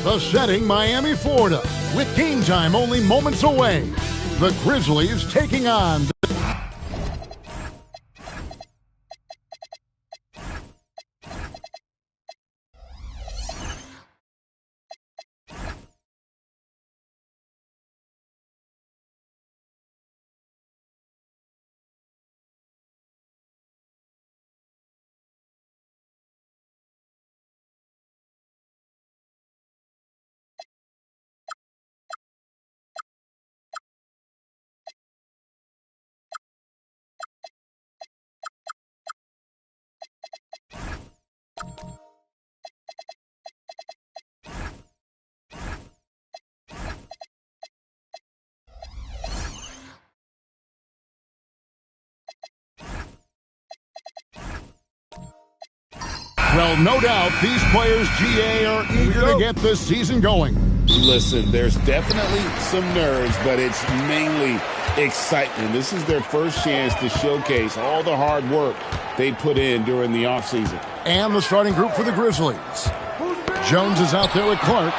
The setting, Miami, Florida. With game time only moments away. The Grizzlies taking on Well, no doubt these players, GA, are eager to get this season going. Listen, there's definitely some nerves, but it's mainly excitement. This is their first chance to showcase all the hard work they put in during the offseason. And the starting group for the Grizzlies. Jones is out there with Clark.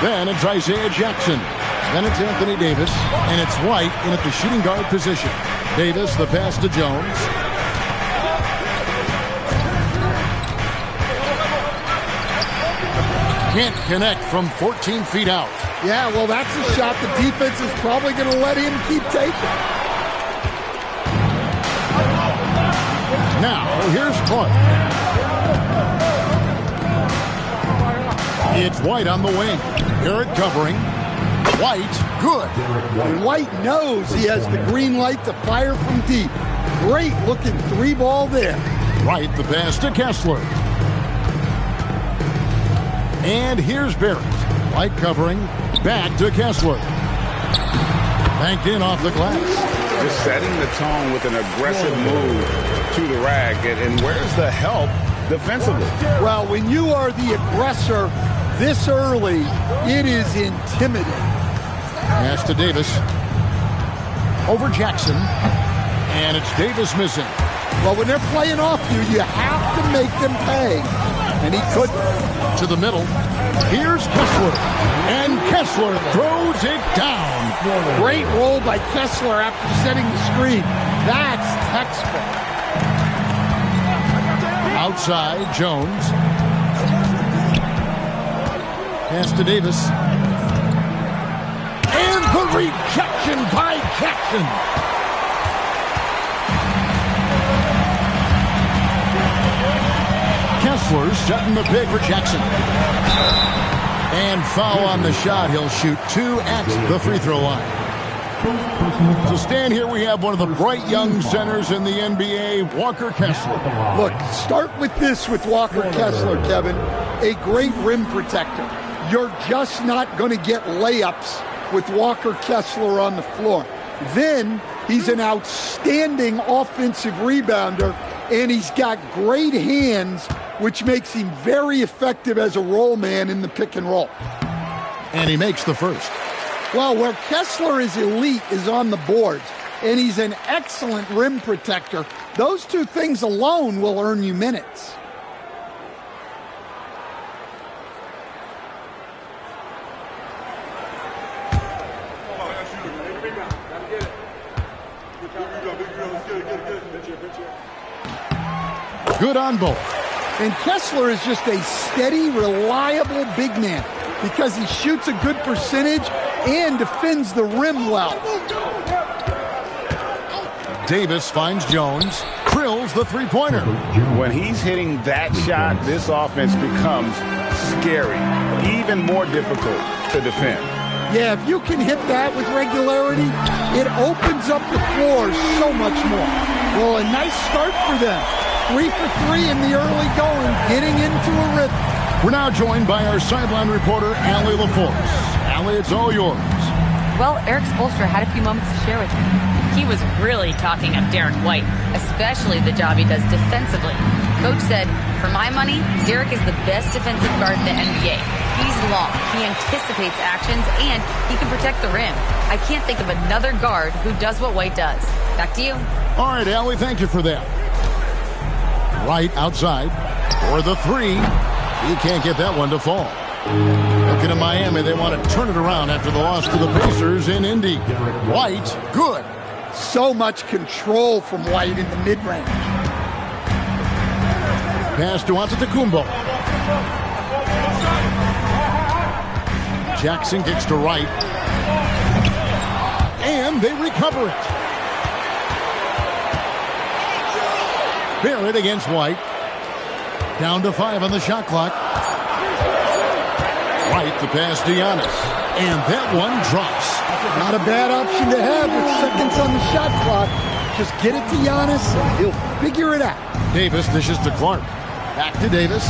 Then it's Isaiah Jackson. Then it's Anthony Davis. And it's White in at the shooting guard position. Davis, the pass to Jones. Can't connect from 14 feet out. Yeah, well, that's a shot the defense is probably going to let him keep taking. Now, here's Clark. It's White on the wing. Garrett covering. White, good. And White knows he has the green light to fire from deep. Great looking three ball there. White, the pass to Kessler. And here's Barrett. White covering. Back to Kessler. Banked in off the glass. Just setting the tone with an aggressive move to the rack. And where's the help defensively? Well, when you are the aggressor this early, it is intimidating. Pass to Davis. Over Jackson. And it's Davis missing. Well, when they're playing off you, you have to make them pay. And he couldn't. To the middle. Here's Kessler. And Kessler throws it down. Great roll by Kessler after setting the screen. That's textbook. Outside, Jones. Pass to Davis. And the rejection by Jackson. Kessler setting the pick for Jackson. And foul on the shot. He'll shoot two at the free throw line. To stand here, we have one of the bright young centers in the NBA, Walker Kessler. Look, start with this with Walker Kessler, Kevin. A great rim protector. You're just not going to get layups with Walker Kessler on the floor. Then he's an outstanding offensive rebounder, and he's got great hands, which makes him very effective as a roll man in the pick and roll. And he makes the first. Well, where Kessler is elite is on the boards, and he's an excellent rim protector. Those two things alone will earn you minutes. Good on both. And Kessler is just a steady, reliable big man because he shoots a good percentage and defends the rim well. Davis finds Jones, drills the three-pointer. When he's hitting that shot, this offense becomes scary, even more difficult to defend. Yeah, if you can hit that with regularity, it opens up the floor so much more. Well, a nice start for them. 3 for 3 in the early going, getting into a rhythm. We're now joined by our sideline reporter, Allie LaForce. Allie, it's all yours. Well, Eric Spoelstra had a few moments to share with me. He was really talking up Derek White, especially the job he does defensively. Coach said, for my money, Derek is the best defensive guard in the NBA. He's long, he anticipates actions, and he can protect the rim. I can't think of another guard who does what White does. Back to you. All right, Allie, thank you for that. White outside for the three. He can't get that one to fall. Looking at Miami, they want to turn it around after the loss to the Pacers in Indy. White, good. So much control from White in the mid-range. Pass to Antetokounmpo. Jackson kicks to right. And they recover it. Barrett against White. Down to 5 on the shot clock. White the pass to Giannis. And that one drops. Not a bad option to have with seconds on the shot clock. Just get it to Giannis and he'll figure it out. Davis dishes to Clark. Back to Davis.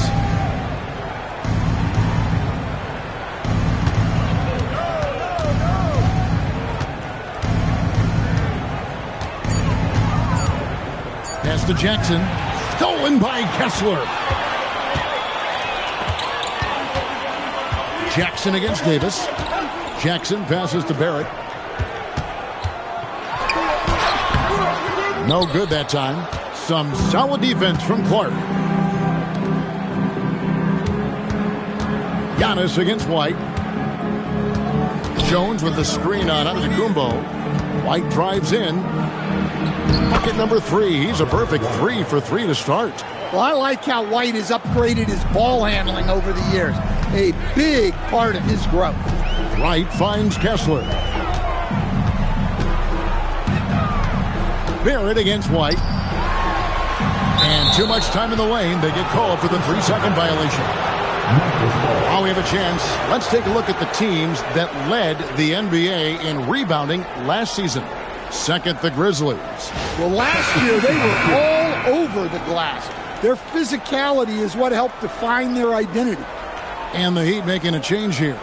Pass to Jackson. Stolen by Kessler. Jackson against Davis. Jackson passes to Barrett. No good that time. Some solid defense from Clark. Giannis against White. Jones with the screen on Antetokounmpo. White drives in. Bucket number 3. He's a perfect 3 for 3 to start. Well, I like how White has upgraded his ball handling over the years. A big part of his growth. Wright finds Kessler. Barrett against White. And too much time in the lane. They get called for the 3-second violation. Now we have a chance. Let's take a look at the teams that led the NBA in rebounding last season. Second, the Grizzlies. Well, last year they were all over the glass. Their physicality is what helped define their identity. And the Heat making a change here.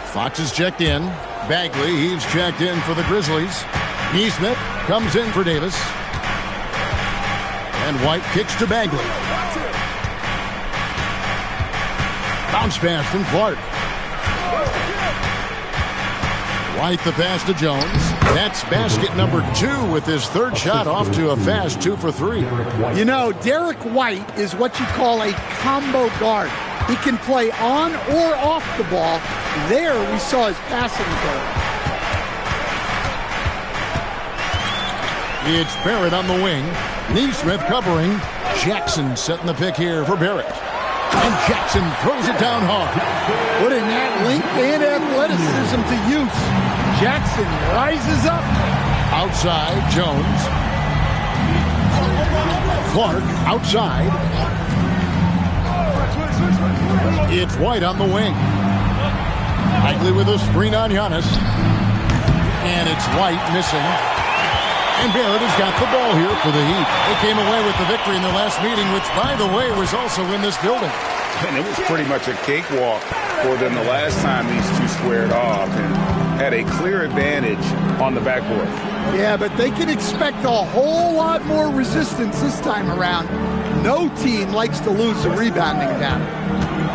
Fox is checked in. Bagley, he's checked in for the Grizzlies. Nesmith comes in for Davis. And White kicks to Bagley. Bounce pass from Clark. White the pass to Jones. That's basket number 2 with his 3rd shot off to a fast 2 for 3. You know, Derek White is what you call a combo guard. He can play on or off the ball. There we saw his passing ability. It's Barrett on the wing. Nesmith covering. Jackson setting the pick here for Barrett. And Jackson throws it down hard. Putting that length and athleticism to use. Jackson rises up. Outside, Jones. Clark outside. It's White on the wing. Bagley with a screen on Giannis. And it's White missing. And Barrett has got the ball here for the Heat. They came away with the victory in the last meeting, which, by the way, was also in this building. And it was pretty much a cakewalk for them the last time these two squared off and had a clear advantage on the backboard. Yeah, but they can expect a whole lot more resistance this time around. No team likes to lose a rebounding battle.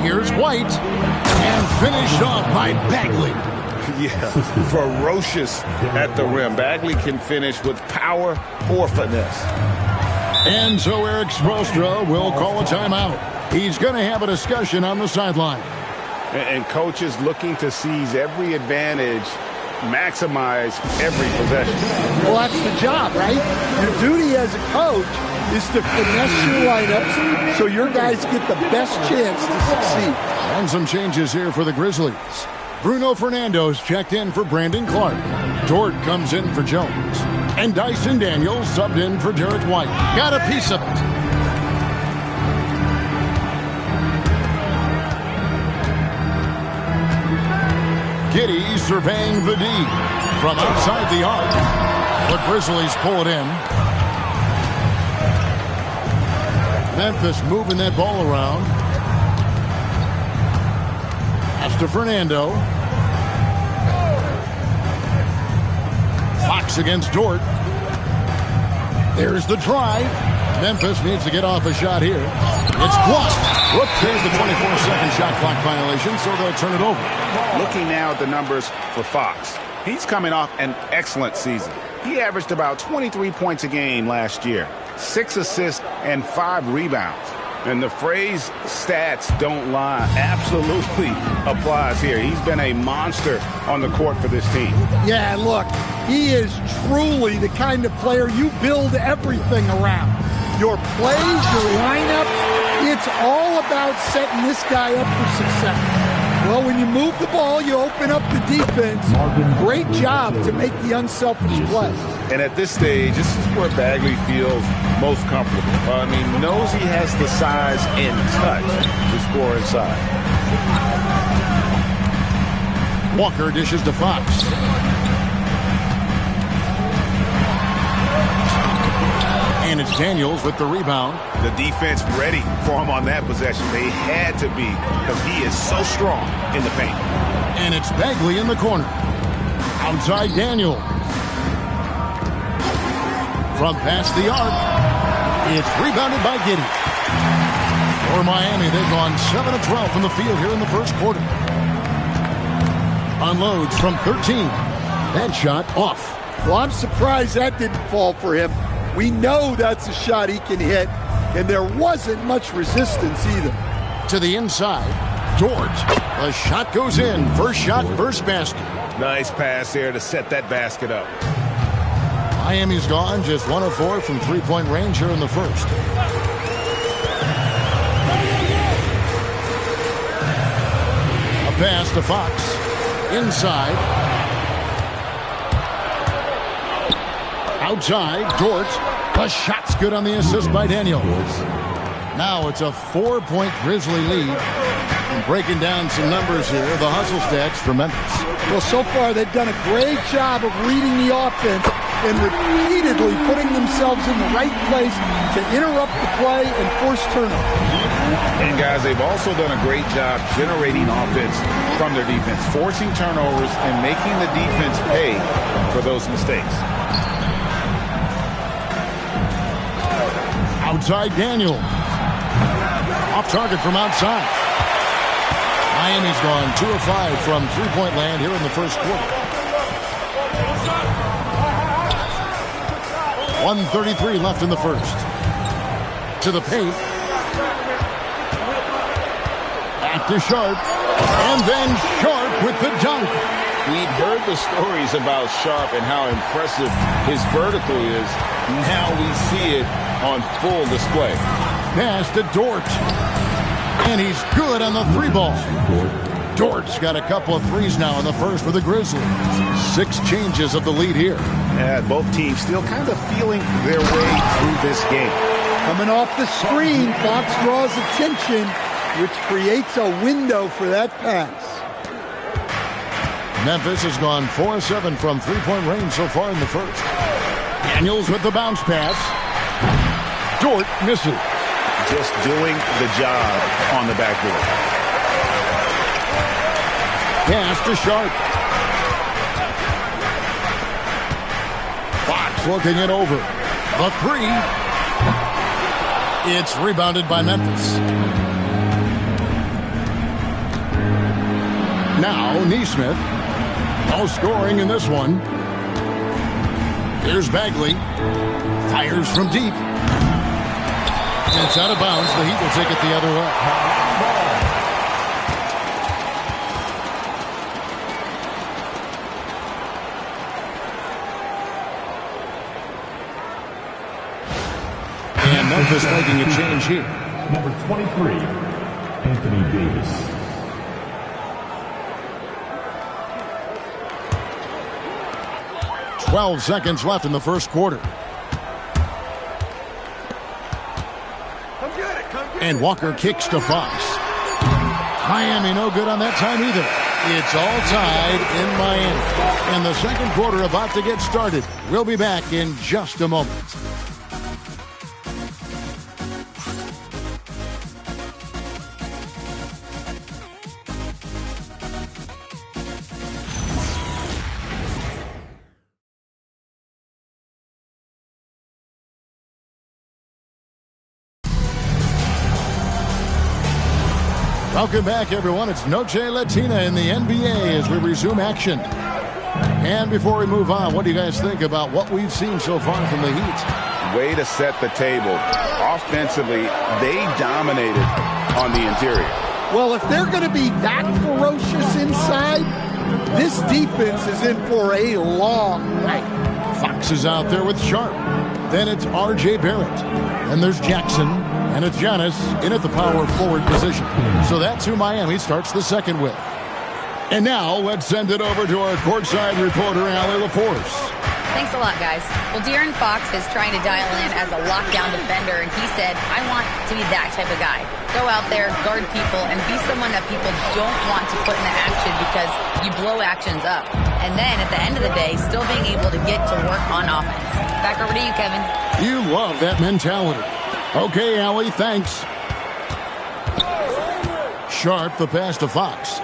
Here's White, and finished off by Bagley. Yeah, ferocious at the rim. Bagley can finish with power or finesse. And so Eric Spoelstra will call a timeout. He's going to have a discussion on the sideline. And coaches looking to seize every advantage, maximize every possession. Well, that's the job, right? Your duty as a coach is to finesse your lineups so your guys get the best chance to succeed. And some changes here for the Grizzlies. Bruno Fernando's checked in for Brandon Clark. Dort comes in for Jones. And Dyson Daniels subbed in for Derek White. Got a piece of it. Giddey surveying the D from outside the arc. The Grizzlies pull it in. Memphis moving that ball around. Pass to Fernando. Fox against Dort. There's the drive. Memphis needs to get off a shot here. It's blocked. Whoops, there's the 24-second shot clock violation, so they'll turn it over. Looking now at the numbers for Fox. He's coming off an excellent season. He averaged about 23 points a game last year, 6 assists and 5 rebounds. And the phrase stats don't lie absolutely applies here. He's been a monster on the court for this team. Yeah, look, he is truly the kind of player you build everything around. Your plays, your lineups, it's all about setting this guy up for success. Well, when you move the ball, you open up the defense. Great job to make the unselfish play. And at this stage, this is where Bagley feels most comfortable. Knows he has the size and touch to score inside. Walker dishes to Fox. And it's Daniels with the rebound. The defense ready for him on that possession. They had to be because he is so strong in the paint. And it's Bagley in the corner. Outside Daniels. From past the arc. It's rebounded by Giddey. For Miami, they've gone 7 of 12 from the field here in the first quarter. Unloads from 13. That shot off. Well, I'm surprised that didn't fall for him. We know that's a shot he can hit, and there wasn't much resistance either. To the inside, Dort. The shot goes in. First shot, first basket. Nice pass there to set that basket up. Miami's gone just 1 of 4 from three-point range here in the first. A pass to Fox. Inside. Outside, Dort. The shot's good on the assist by Daniels. Now it's a 4-point Grizzly lead. And breaking down some numbers here, the hustle stats for Memphis. Well, so far they've done a great job of reading the offense and repeatedly putting themselves in the right place to interrupt the play and force turnovers. And guys, they've also done a great job generating offense from their defense, forcing turnovers and making the defense pay for those mistakes. Outside Daniel. Off target from outside. Miami's gone 2 of 5 from three-point land here in the first quarter. 1:33 left in the first. To the paint. Back to Sharp. And then Sharp with the dunk. We've heard the stories about Sharp and how impressive his vertical is. Now we see it on full display. Pass to Dort. And he's good on the three ball. Dort's got a couple of threes now in the first for the Grizzlies. 6 changes of the lead here. Yeah, both teams still kind of feeling their way through this game. Coming off the screen, Fox draws attention, which creates a window for that pass. Memphis has gone 4 of 7 from three-point range so far in the first. Daniels with the bounce pass. Dort misses. Just doing the job on the backboard. Pass to Sharp. Fox looking it over. The three. It's rebounded by Memphis. Now Neesmith. No scoring in this one. Here's Bagley. Fires from deep. It's out of bounds. The Heat will take it the other way. And Memphis making a change here. Number 23, Anthony Davis. .12 seconds left in the first quarter. And Walker kicks to Fox. Miami no good on that time either. It's all tied in Miami. And the second quarter about to get started. We'll be back in just a moment. Welcome back, everyone. It's Noche Latina in the NBA as we resume action. And before we move on, what do you guys think about what we've seen so far from the Heat? Way to set the table. Offensively, they dominated on the interior. Well, if they're going to be that ferocious inside, this defense is in for a long night. Fox is out there with Sharp. Then it's R.J. Barrett. And there's Jackson. And it's Giannis in at the power forward position. So that's who Miami starts the second with. And now let's send it over to our courtside reporter, Allie LaForce. Thanks a lot, guys. Well, De'Aaron Fox is trying to dial in as a lockdown defender, and he said, I want to be that type of guy. Go out there, guard people, and be someone that people don't want to put into action because you blow actions up. And then, at the end of the day, still being able to get to work on offense. Back over to you, Kevin. You love that mentality. Okay, Allie, thanks. Sharp, the pass to Fox.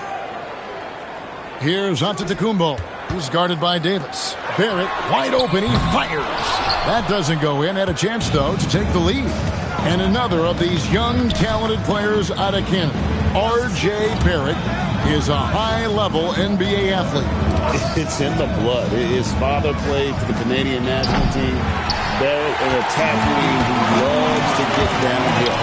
Here's Antetokounmpo. He's guarded by Davis. Barrett, wide open, he fires. That doesn't go in. Had a chance, though, to take the lead. And another of these young, talented players out of Canada, R.J. Barrett, is a high-level NBA athlete. It's in the blood. His father played for the Canadian national team. Barrett, an athlete who loves to get downhill.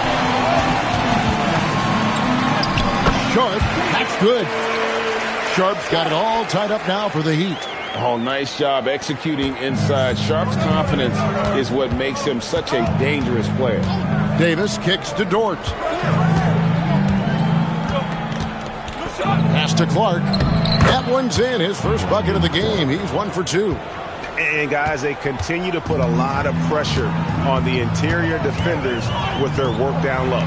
Sharp, that's good. Sharp's got it all tied up now for the Heat. Oh, nice job executing inside. Sharp's confidence is what makes him such a dangerous player. Davis kicks to Dort. Pass to Clark. That one's in. His first bucket of the game. He's 1 for 2. And, guys, they continue to put a lot of pressure on the interior defenders with their work down low.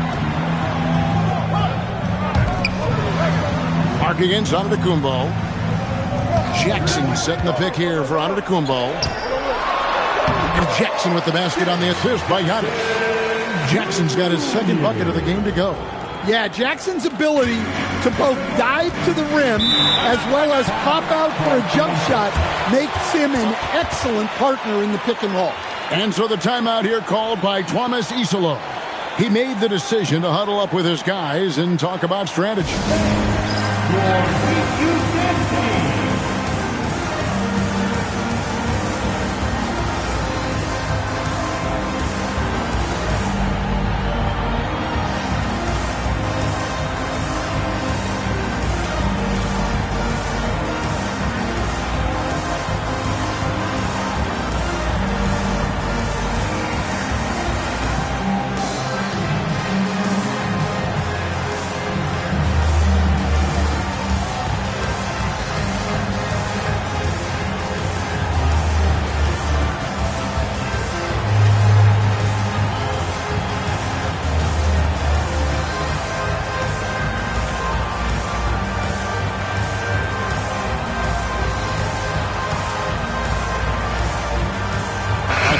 Clark against Antetokounmpo. Jackson setting the pick here for Antetokounmpo. And Jackson with the basket on the assist by Giannis. Jackson's got his second bucket of the game to go. Yeah, Jackson's ability to both dive to the rim as well as pop out for a jump shot makes him an excellent partner in the pick and roll. And so the timeout here called by Thomas Isolo. He made the decision to huddle up with his guys and talk about strategy.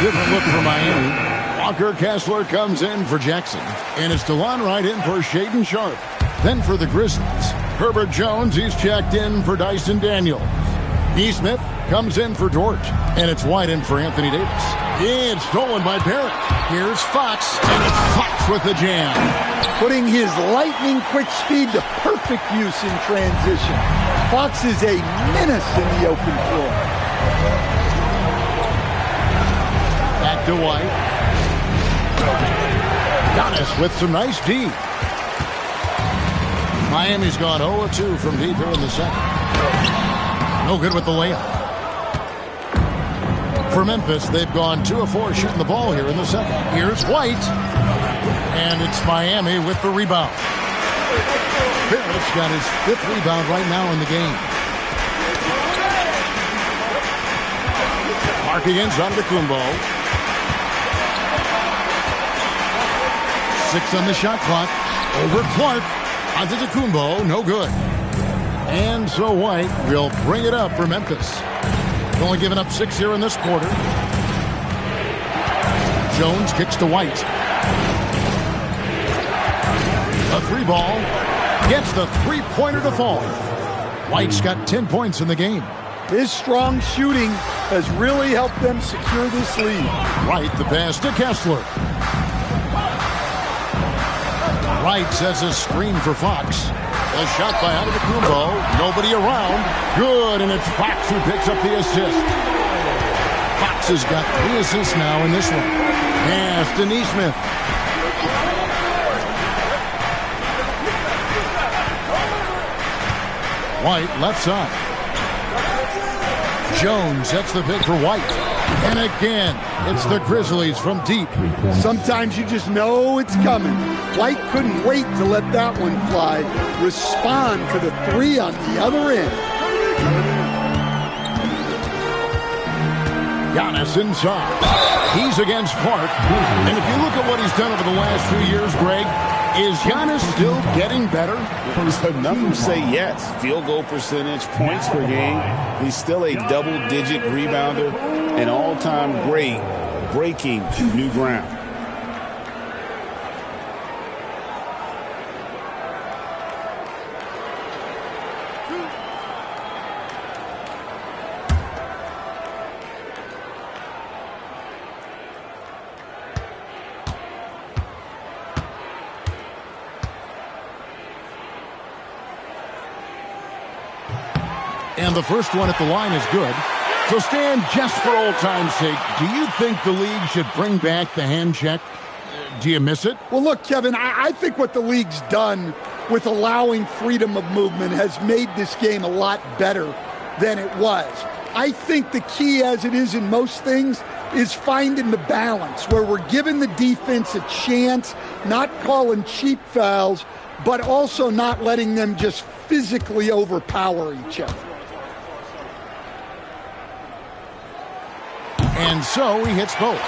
Didn't look for Miami. Walker Kessler comes in for Jackson. And it's DeLon Wright in for Shaedon Sharp. Then for the Grizzlies, Herbert Jones, he's checked in for Dyson Daniels. Nesmith comes in for Dort. And it's White in for Anthony Davis. It's stolen by Barrett. Here's Fox. And it's Fox with the jam. Putting his lightning quick speed to perfect use in transition. Fox is a menace in the open floor. Back to White. Giannis with some nice D. Miami's gone 0-2 from deep here in the second. No good with the layup. For Memphis, they've gone 2 of 4 shooting the ball here in the second. Here's White. And it's Miami with the rebound. Barrett's got his 5th rebound right now in the game. Clark against Antetokounmpo. 6 on the shot clock. Over Clark. Antetokounmpo, no good. And so White will bring it up for Memphis. Only giving up 6 here in this quarter. Jones kicks to White. A 3 ball. Gets the 3-pointer to fall. White's got 10 points in the game. His strong shooting has really helped them secure this lead. Wright the pass to Kessler. Wright sets a screen for Fox. A shot by Antetokounmpo. Nobody around. Good, and it's Fox who picks up the assist. Fox Fox has got 3 assists now in this one. Pass to Neesmith. White, left side. Jones sets the pick for White. And again, it's the Grizzlies from deep. Sometimes you just know it's coming. White couldn't wait to let that one fly. Respond to the 3 on the other end. Giannis inside. He's against Clark. And if you look at what he's done over the last few years, Greg, is Giannis still getting better? Numbers say yes. Field goal percentage, points per game. He's still a double-digit rebounder, an all-time great, breaking new ground. And the first one at the line is good. So, Stan, just for old time's sake, do you think the league should bring back the hand check? Do you miss it? Well, look, Kevin, I think what the league's done with allowing freedom of movement has made this game a lot better than it was. I think the key, as it is in most things, is finding the balance where we're giving the defense a chance, not calling cheap fouls, but also not letting them just physically overpower each other. And so he hits both.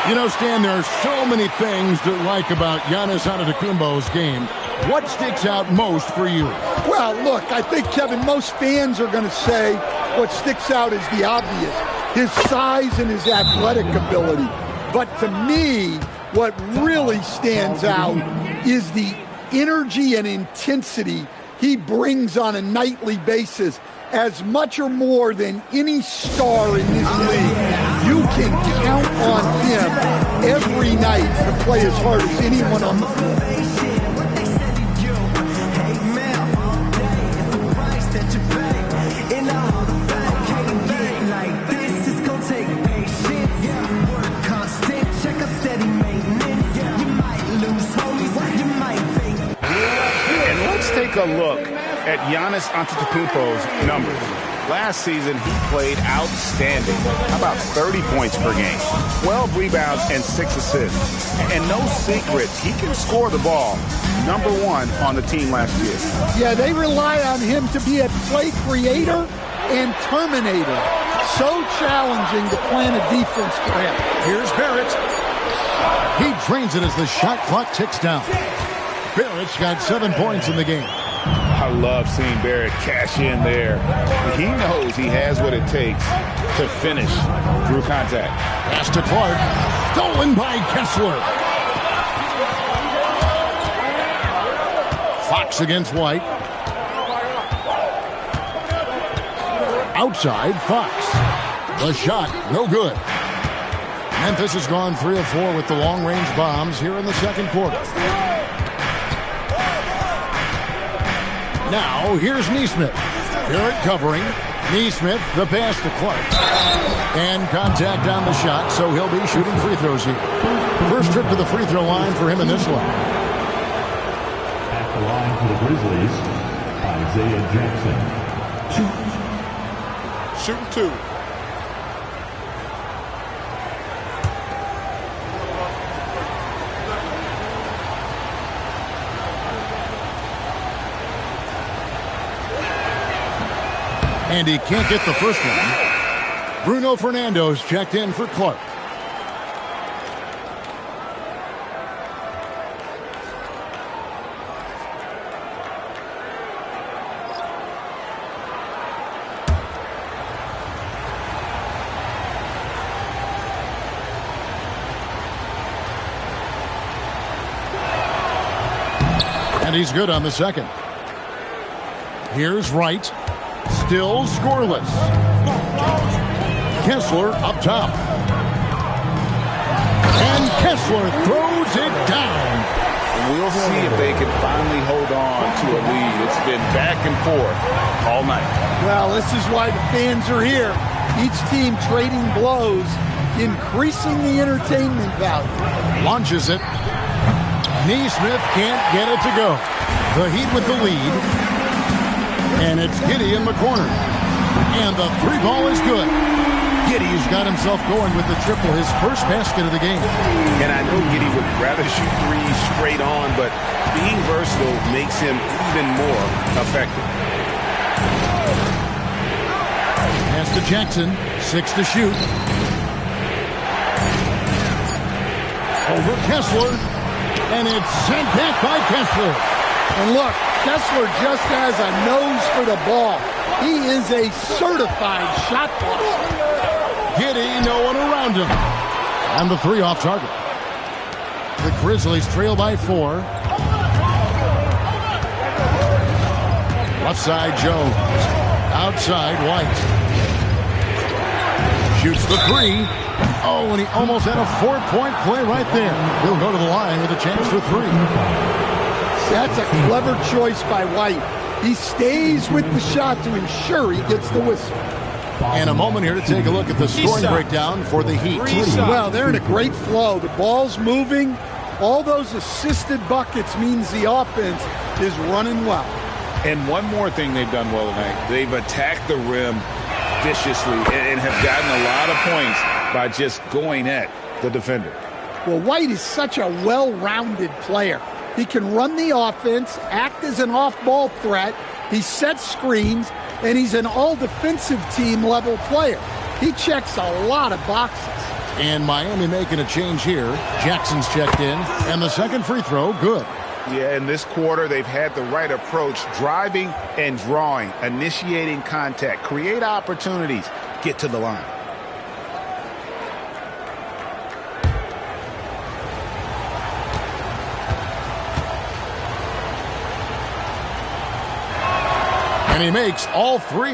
You know, Stan, there are so many things to like about Giannis Antetokounmpo's game. What sticks out most for you? Well, look, I think, Kevin, most fans are going to say what sticks out is the obvious, his size and his athletic ability. But to me, what really stands out is the energy and intensity he brings on a nightly basis, as much or more than any star in this league. You can count on him every night to play as hard as anyone on the floor. And let's take a look at Giannis Antetokounmpo's numbers. Last season, he played outstanding. How about 30 points per game, 12 rebounds, and 6 assists. And no secret, he can score the ball. #1 on the team last year. Yeah, they rely on him to be a play creator and terminator. So challenging to plan a defense for him. Here's Barrett. He drains it as the shot clock ticks down. Barrett's got 7 points in the game. I love seeing Barrett cash in there. He knows he has what it takes to finish through contact. Pass to Clark. Stolen by Kessler. Fox against White. Outside, Fox. The shot, no good. Memphis has gone 3 of 4 with the long-range bombs here in the second quarter. Now, here's Neesmith. Barrett covering. Neesmith, the pass to Clark. And contact on the shot, so he'll be shooting free throws here. First trip to the free throw line for him in this one. At the line for the Grizzlies, Isaiah Jackson. Shooting 2. And he can't get the first one. Bruno Fernando's checked in for Clark. And he's good on the second. Here's Wright. Still scoreless. Kessler up top. And Kessler throws it down. We'll see if they can finally hold on to a lead. It's been back and forth all night. Well, this is why the fans are here. Each team trading blows increasing the entertainment value. Launches it. Neesmith can't get it to go. The Heat with the lead. And it's Giddey in the corner. And the three ball is good. Giddey's got himself going with the triple, his first basket of the game. And I know Giddey would rather shoot threes straight on, but being versatile makes him even more effective. Pass to Jackson, 6 to shoot. Over Kessler, and it's sent back by Kessler. And look, Kessler just has a nose for the ball. He is a certified shot blocker. Giddey, no one around him. And the three off target. The Grizzlies trail by 4. Left side, Jones. Outside, White. Shoots the three. Oh, and he almost had a 4-point play right there. He'll go to the line with a chance for 3. That's a clever choice by White. He stays with the shot to ensure he gets the whistle. And a moment here to take a look at the scoring breakdown for the Heat. Well, they're in a great flow. The ball's moving. All those assisted buckets means the offense is running well. And one more thing they've done well tonight. They've attacked the rim viciously and have gotten a lot of points by just going at the defender. Well, White is such a well-rounded player. He can run the offense, act as an off-ball threat, he sets screens, and he's an all-defensive team level player. He checks a lot of boxes. And Miami making a change here. Jackson's checked in, and the second free throw, good. Yeah, in this quarter, they've had the right approach, driving and drawing, initiating contact, create opportunities, get to the line. And he makes all 3.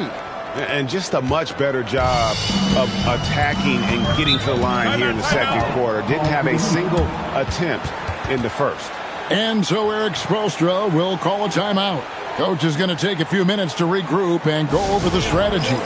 And just a much better job of attacking and getting to the line here in the second quarter. Didn't have a single attempt in the first. And so Eric Spoelstra will call a timeout. Coach is going to take a few minutes to regroup and go over the strategy.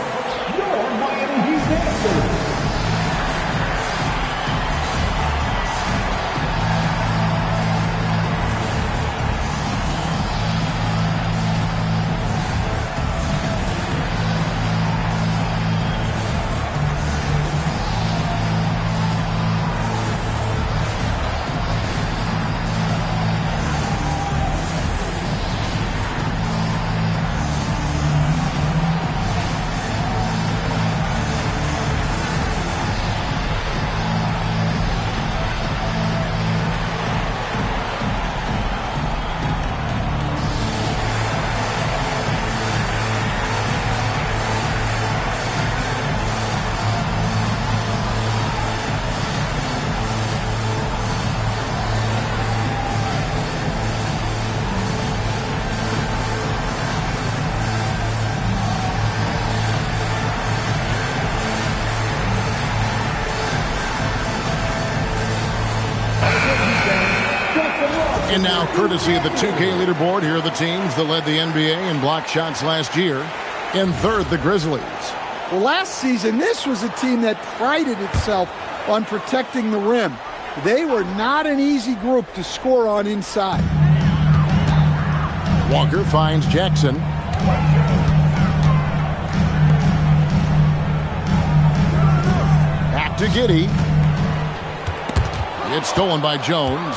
And now, courtesy of the 2K leaderboard, here are the teams that led the NBA in block shots last year. In third, the Grizzlies. Well, last season, this was a team that prided itself on protecting the rim. They were not an easy group to score on inside. Walker finds Jackson. Back to Giddey. It's stolen by Jones.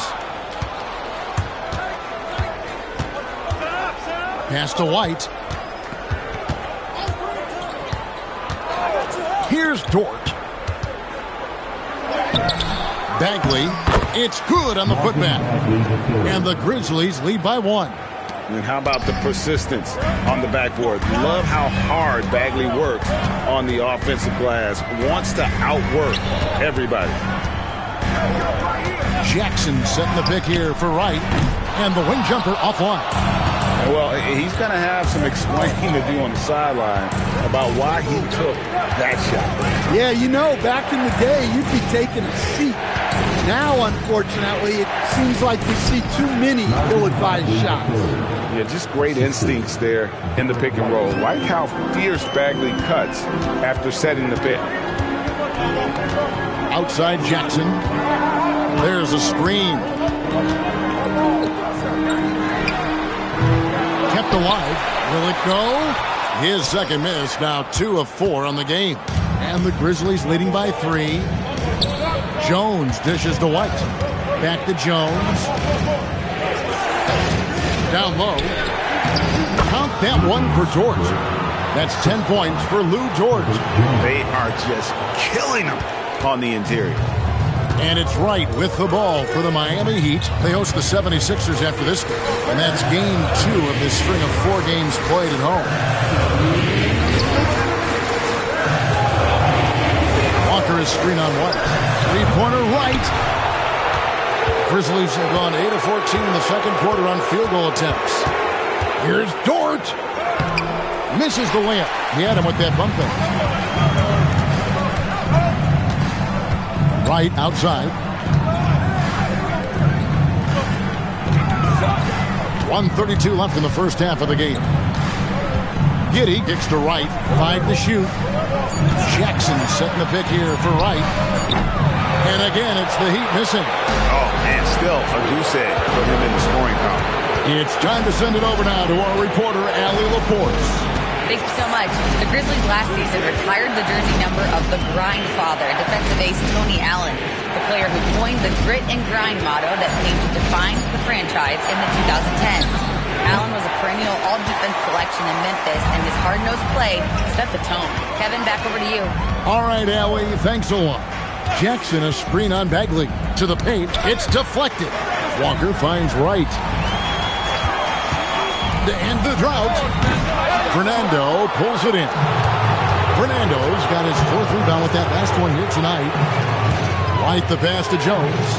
Pass to White. Here's Dort. Bagley. It's good on the putback. And the Grizzlies lead by 1. And how about the persistence on the backboard? Love how hard Bagley works on the offensive glass. Wants to outwork everybody. Jackson setting the pick here for Wright. And the wing jumper offline. Well, he's going to have some explaining to do on the sideline about why he took that shot. Yeah, you know, back in the day, you'd be taking a seat. Now, unfortunately, it seems like we see too many ill-advised shots. Yeah, just great instincts there in the pick and roll. Like how fierce Bagley cuts after setting the pick. Outside Jackson. There's a screen. Kept alive. Will it go? His second miss, now 2 of 4 on the game. And the Grizzlies leading by 3. Jones dishes to White. Back to Jones. Down low. Count that one for George. That's 10 points for Lou George. They are just killing him on the interior. And it's Wright with the ball for the Miami Heat. They host the 76ers after this game. And that's game 2 of this string of 4 games played at home. Walker is screen on White. Three-pointer Wright. Grizzlies have gone 8 of 14 in the second quarter on field goal attempts. Here's Dort. Misses the layup. He had him with that bump fake. Wright outside. 1:32 left in the first half of the game. Giddey kicks to Wright. 5 to shoot. Jackson setting the pick here for Wright. And again, it's the Heat missing. Oh, man, still a goose egg for him in the scoring column. It's time to send it over now to our reporter, Allie LaForce. Thank you so much. The Grizzlies last season retired the jersey number of the grind father, defensive ace Tony Allen, the player who coined the grit and grind motto that came to define the franchise in the 2010s. Allen was a perennial all-defense selection in Memphis, and his hard-nosed play set the tone. Kevin, back over to you. All right, Allie, thanks a lot. Jackson, a screen on Bagley. To the paint, it's deflected. Walker finds Wright. To end the drought, Fernando pulls it in. Fernando's got his 4th rebound with that last one here tonight. White the pass to Jones.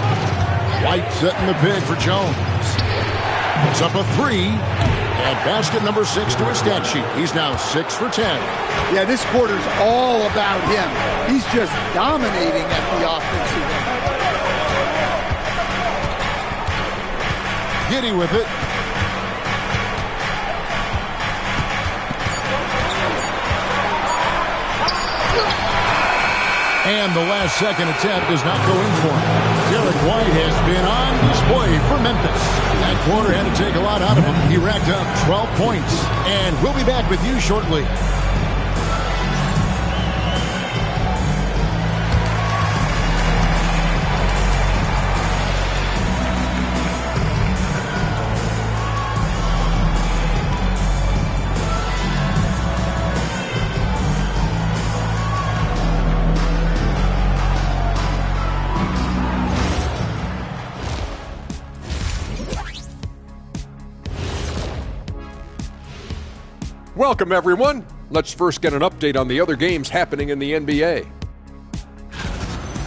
White setting the pick for Jones. It's up a 3. And basket number 6 to his stat sheet. He's now 6 for 10. Yeah, this quarter's all about him. He's just dominating at the offensive end. Giddey with it. And the last second attempt does not go in for him. Derek White has been on display for Memphis. That quarter had to take a lot out of him. He racked up 12 points. And we'll be back with you shortly. Welcome, everyone. Let's first get an update on the other games happening in the NBA.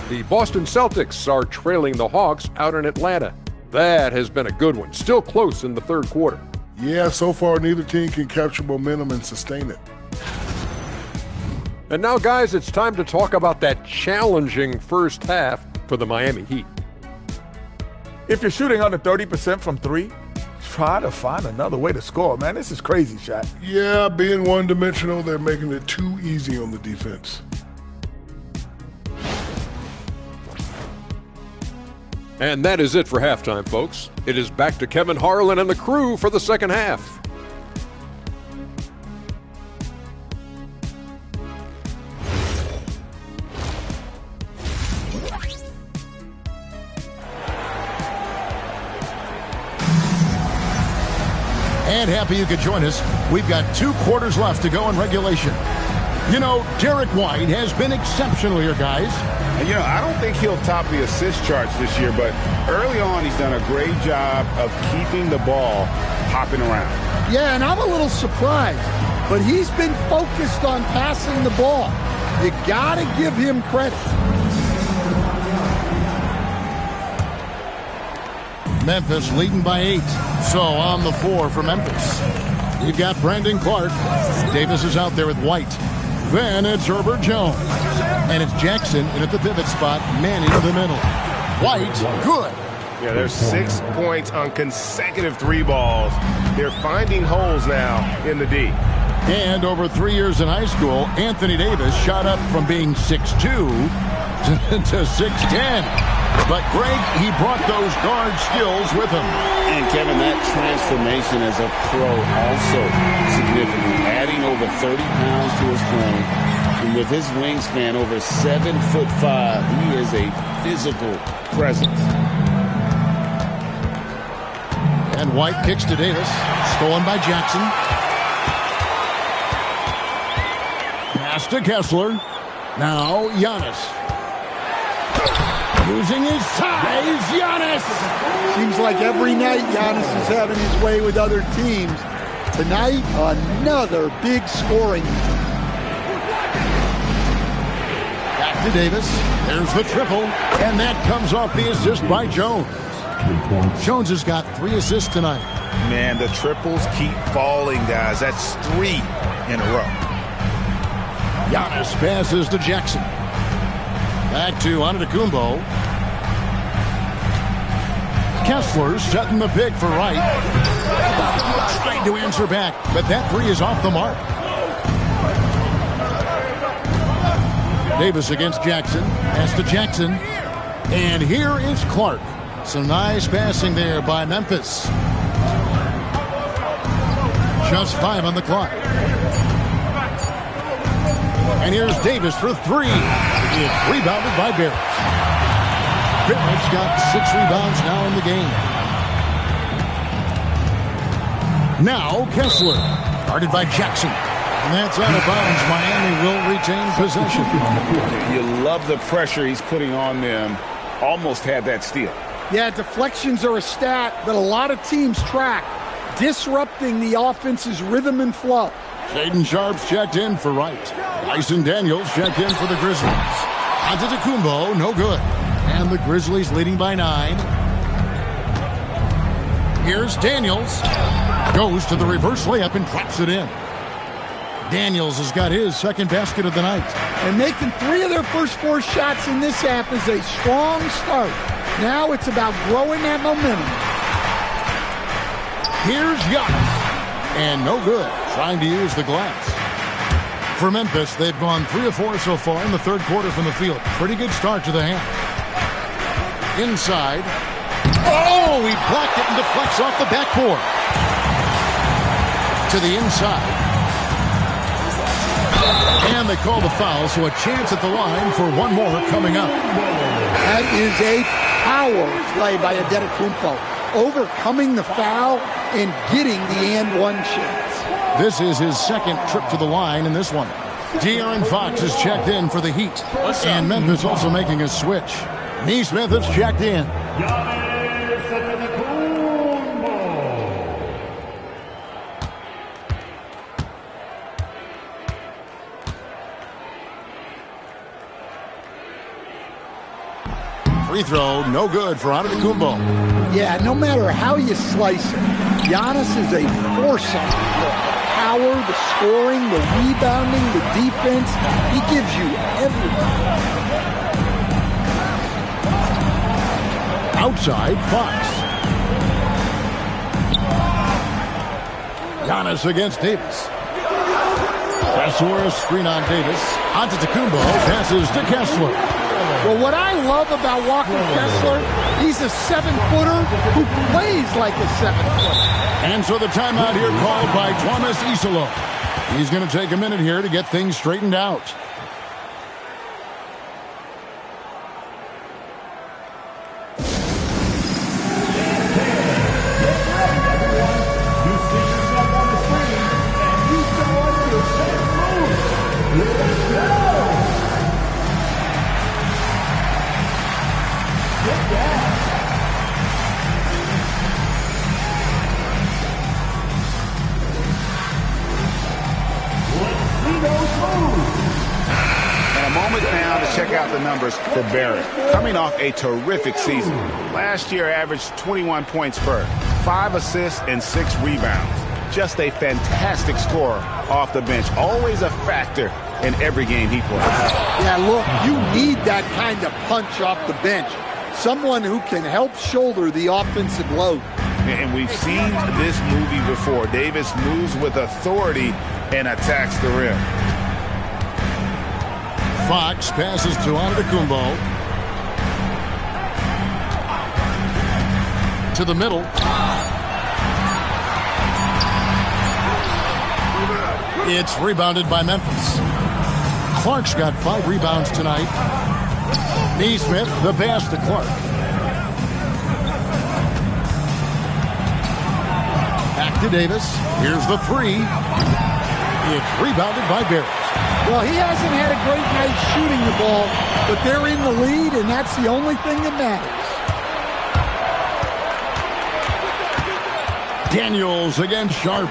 The Boston Celtics are trailing the Hawks out in Atlanta. That has been a good one. Still close in the third quarter. Yeah, so far neither team can capture momentum and sustain it. And now, guys, it's time to talk about that challenging first half for the Miami Heat. If you're shooting under 30% from 3, try to find another way to score, man. This is crazy, Shaq. Yeah, being one-dimensional, they're making it too easy on the defense. And that is it for halftime, folks. It is back to Kevin Harlan and the crew for the second half. And happy you could join us. We've got 2 quarters left to go in regulation. You know, Derek White has been exceptional here, guys. And, I don't think he'll top the assist charts this year, but early on he's done a great job of keeping the ball hopping around. Yeah, and I'm a little surprised, but he's been focused on passing the ball. You got to give him credit. Memphis leading by 8. So on the floor for Memphis, you've got Brandon Clark. Davis is out there with White. Then it's Herbert Jones. And it's Jackson in at the pivot spot, manning the middle. White, good. Yeah, there's 6 points on consecutive 3 balls. They're finding holes now in the D. And over 3 years in high school, Anthony Davis shot up from being 6'2" to 6'10". But Greg, he brought those guard skills with him. And Kevin, that transformation as a pro also significant, adding over 30 pounds to his frame. And with his wingspan over 7'5", he is a physical presence. And White kicks to Davis. Stolen by Jackson. Pass to Kessler. Now Giannis. Using his size, Giannis. Seems like every night Giannis is having his way with other teams. Tonight, another big scoring. Back to Davis. There's the triple. And that comes off the assist by Jones. Jones has got 3 assists tonight. Man, the triples keep falling, guys. That's 3 in a row. Giannis passes to Jackson. Back to Antetokounmpo. Kessler setting the pick for Wright. Trying to answer back, but that 3 is off the mark. Davis against Jackson. Pass to Jackson. And here is Clark. Some nice passing there by Memphis. Just 5 on the clock. And here's Davis for 3. It's rebounded by Barrett. Barrett's got 6 rebounds now in the game. Now Kessler, guarded by Jackson. And that's out of bounds. Miami will retain possession. You love the pressure he's putting on them. Almost had that steal. Yeah, deflections are a stat that a lot of teams track, disrupting the offense's rhythm and flow. Shaden Sharp's checked in for Wright. Dyson Daniels checked in for the Grizzlies. Antetokounmpo, no good. And the Grizzlies leading by 9. Here's Daniels. Goes to the reverse layup and drops it in. Daniels has got his second basket of the night. And making 3 of their first 4 shots in this half is a strong start. Now it's about growing that momentum. Here's Giannis. And no good. Trying to use the glass. For Memphis, they've gone 3 of 4 so far in the third quarter from the field. Pretty good start to the half. Inside. Oh, he blocked it and deflects off the backboard. To the inside. And they call the foul, so a chance at the line for one more coming up. That is a power play by Antetokounmpo, overcoming the foul and getting the and one chance. This is his second trip to the line in this one. De'Aaron Fox is checked in for the Heat. And Memphis also making a switch. Neesmith has checked in. Free throw, no good for Antetokounmpo. Yeah, no matter how you slice it, Giannis is a force on the floor. The power, the scoring, the rebounding, the defense, he gives you everything. Outside, Fox. Giannis against Davis. Kessler, screen on Davis. Antetokounmpo passes to Kessler. Well, what I love about Walker Kessler, he's a 7-footer who plays like a 7-footer. And so the timeout here called by Thomas Isolo. He's going to take a minute here to get things straightened out. Check out the numbers for Barrett. Coming off a terrific season. Last year averaged 21 points per, 5 assists and 6 rebounds. Just a fantastic scorer off the bench. Always a factor in every game he plays. Yeah, look, you need that kind of punch off the bench. Someone who can help shoulder the offensive load. And we've seen this movie before. Davis moves with authority and attacks the rim. Fox passes to Antetokounmpo. To the middle. It's rebounded by Memphis. Clark's got 5 rebounds tonight. Neesmith, the pass to Clark. Back to Davis. Here's the 3. It's rebounded by Barrett. Well, he hasn't had a great night shooting the ball, but they're in the lead, and that's the only thing that matters. Daniels against Sharp.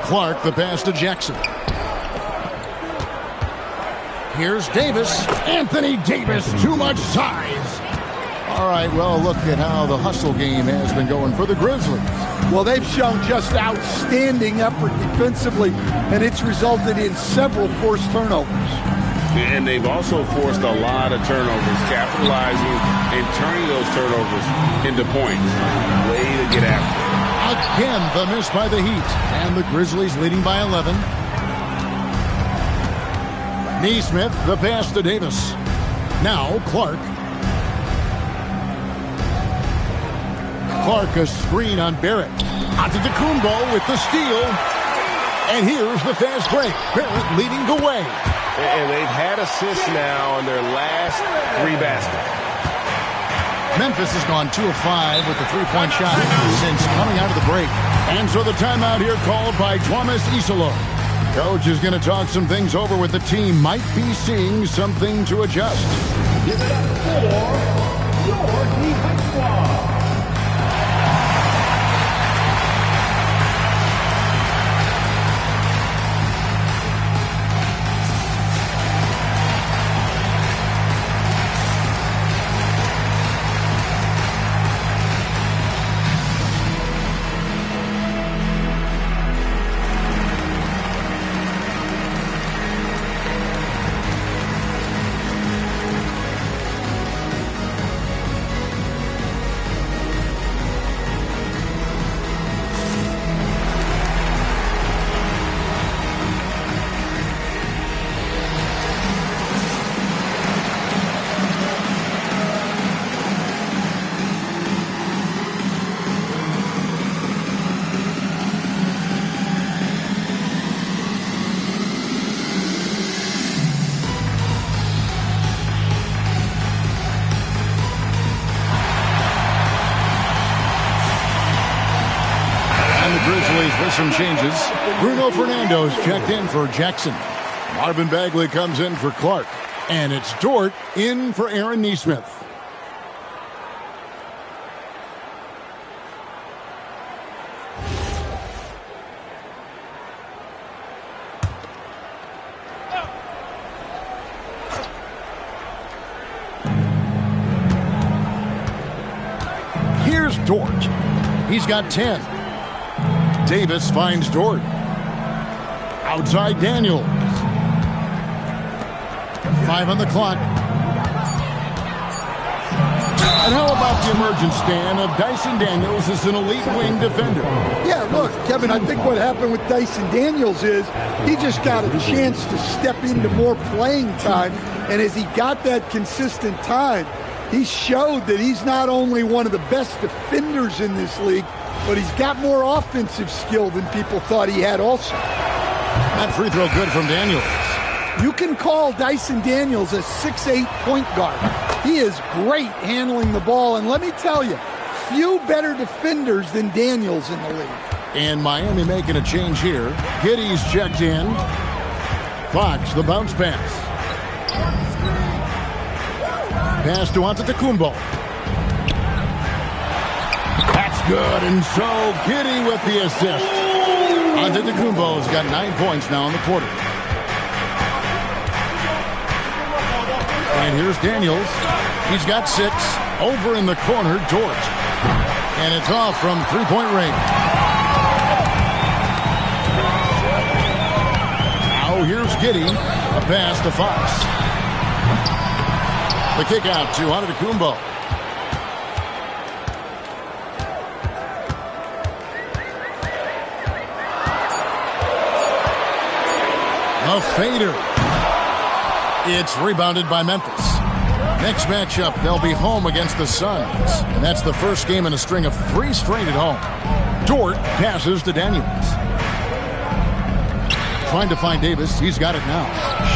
Clark, the pass to Jackson. Here's Davis. Anthony Davis, too much size. All right, well, look at how the hustle game has been going for the Grizzlies. Well, they've shown just outstanding effort defensively, and it's resulted in several forced turnovers. And they've also forced a lot of turnovers, capitalizing and turning those turnovers into points. Way to get after it. Again, the miss by the Heat, and the Grizzlies leading by 11. Neesmith, the pass to Davis. Now Clark. Clark, a screen on Barrett. Antetokounmpo with the steal. And here's the fast break. Barrett leading the way. And they've had assists now on their last 3 baskets. Memphis has gone 2 of 5 with the 3-point shot since coming out of the break. And so the timeout here called by Thomas Isolo. Coach is going to talk some things over with the team. Might be seeing something to adjust. Give it up for your defense squad. With some changes, Bruno Fernando's checked in for Jackson. Marvin Bagley comes in for Clark. And it's Dort in for Aaron Neesmith. Here's Dort. He's got 10. Davis finds Dort. Outside Daniels. 5 on the clock. And how about the emergence, Stan, of Dyson Daniels as an elite wing defender? Yeah, look, Kevin, I think what happened with Dyson Daniels is he just got a chance to step into more playing time. And as he got that consistent time, he showed that he's not only one of the best defenders in this league, but he's got more offensive skill than people thought he had also. That free throw good from Daniels. You can call Dyson Daniels a 6'8" point guard. He is great handling the ball, and let me tell you, few better defenders than Daniels in the league. And Miami making a change here. Giddey's checked in. Fox, the bounce pass. Pass to Antetokounmpo. That's good, and so Giddey with the assist. Antetokounmpo's got 9 points now in the quarter. And here's Daniels. He's got 6. Over in the corner, Dort. And it's off from three-point range. Now here's Giddey. A pass to Fox. The kick out to Antetokounmpo. A fader. It's rebounded by Memphis. Next matchup, they'll be home against the Suns. And that's the first game in a string of 3 straight at home. Dort passes to Daniels. Trying to find Davis. He's got it now.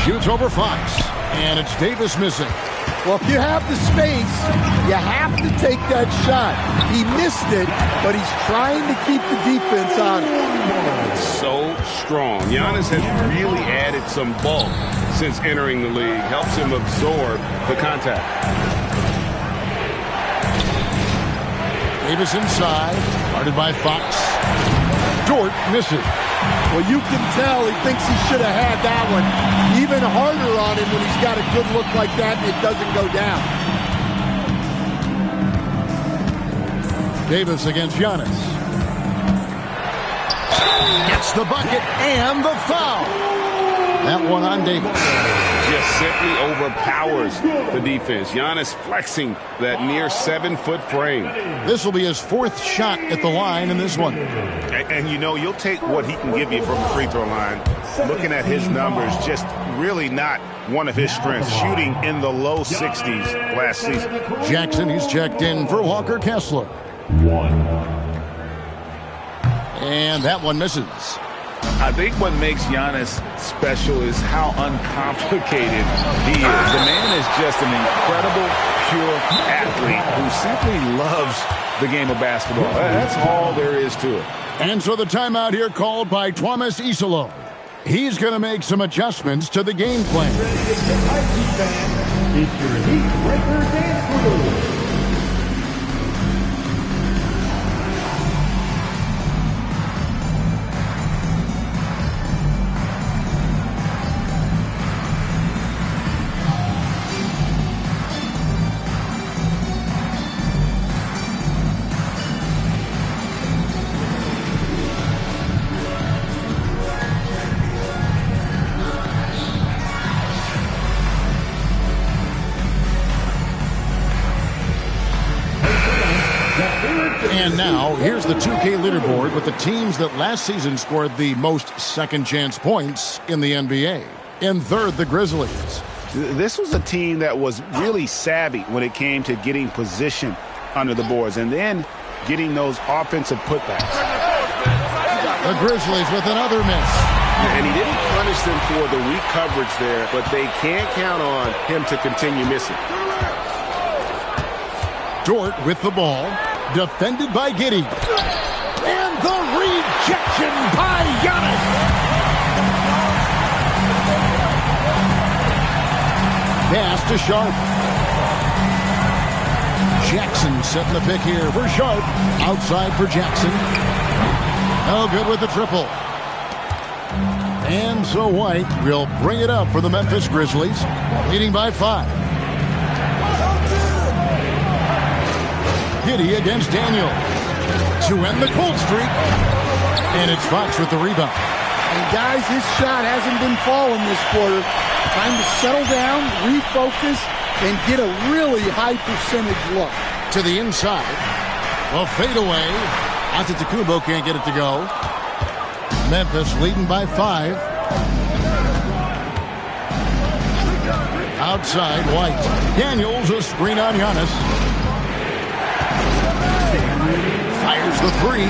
Shoots over Fox. And it's Davis missing. Well, if you have the space, you have to take that shot. He missed it, but he's trying to keep the defense on it. So strong. Giannis has really added some bulk since entering the league. Helps him absorb the contact. Davis inside. Guarded by Fox. Dort misses. Well, you can tell he thinks he should have had that one. Even harder on him when he's got a good look like that and it doesn't go down. Davis against Giannis. Gets the bucket and the foul. That one on Davis. Just simply overpowers the defense. Giannis flexing that near 7-foot frame. This will be his 4th shot at the line in this one. And you know, you'll take what he can give you from the free throw line. Looking at his numbers, just really not one of his strengths. Shooting in the low 60s last season. Jackson, he's checked in for Walker Kessler. 1. And that one misses. I think what makes Giannis special is how uncomplicated he is. The man is just an incredible, pure athlete who simply loves the game of basketball. That's all there is to it. And so the timeout here called by Thomas Isolo. He's going to make some adjustments to the game plan. It's your Heat Breaker Dance Crew. And now, here's the 2K leaderboard with the teams that last season scored the most second-chance points in the NBA. In third, the Grizzlies. This was a team that was really savvy when it came to getting position under the boards and then getting those offensive putbacks. The Grizzlies with another miss. And he didn't punish them for the weak coverage there, but they can't count on him to continue missing. Dort with the ball. Defended by Giddey. And the rejection by Giannis. Pass to Sharp. Jackson setting the pick here for Sharp. Outside for Jackson. No good with the triple. And so White will bring it up for the Memphis Grizzlies, leading by 5. Giddey against Daniel to end the cold streak. And it's Fox with the rebound. And guys, his shot hasn't been falling this quarter. Time to settle down, refocus, and get a really high percentage look. To the inside. Well, fade away. Antetokounmpo can't get it to go. Memphis leading by 5. Outside, White. Daniels, a screen on Giannis. Fires the 3.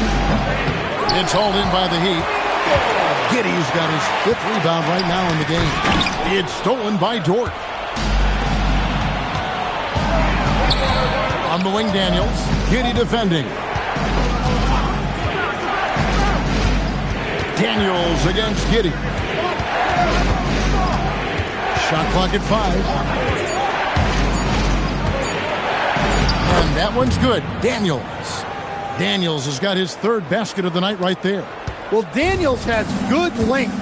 It's hauled in by the Heat. Giddey's got his 5th rebound right now in the game. It's stolen by Dort. On the wing, Daniels. Giddey defending. Daniels against Giddey. Shot clock at 5. And that one's good. Daniels has got his 3rd basket of the night right there. Well, Daniels has good length,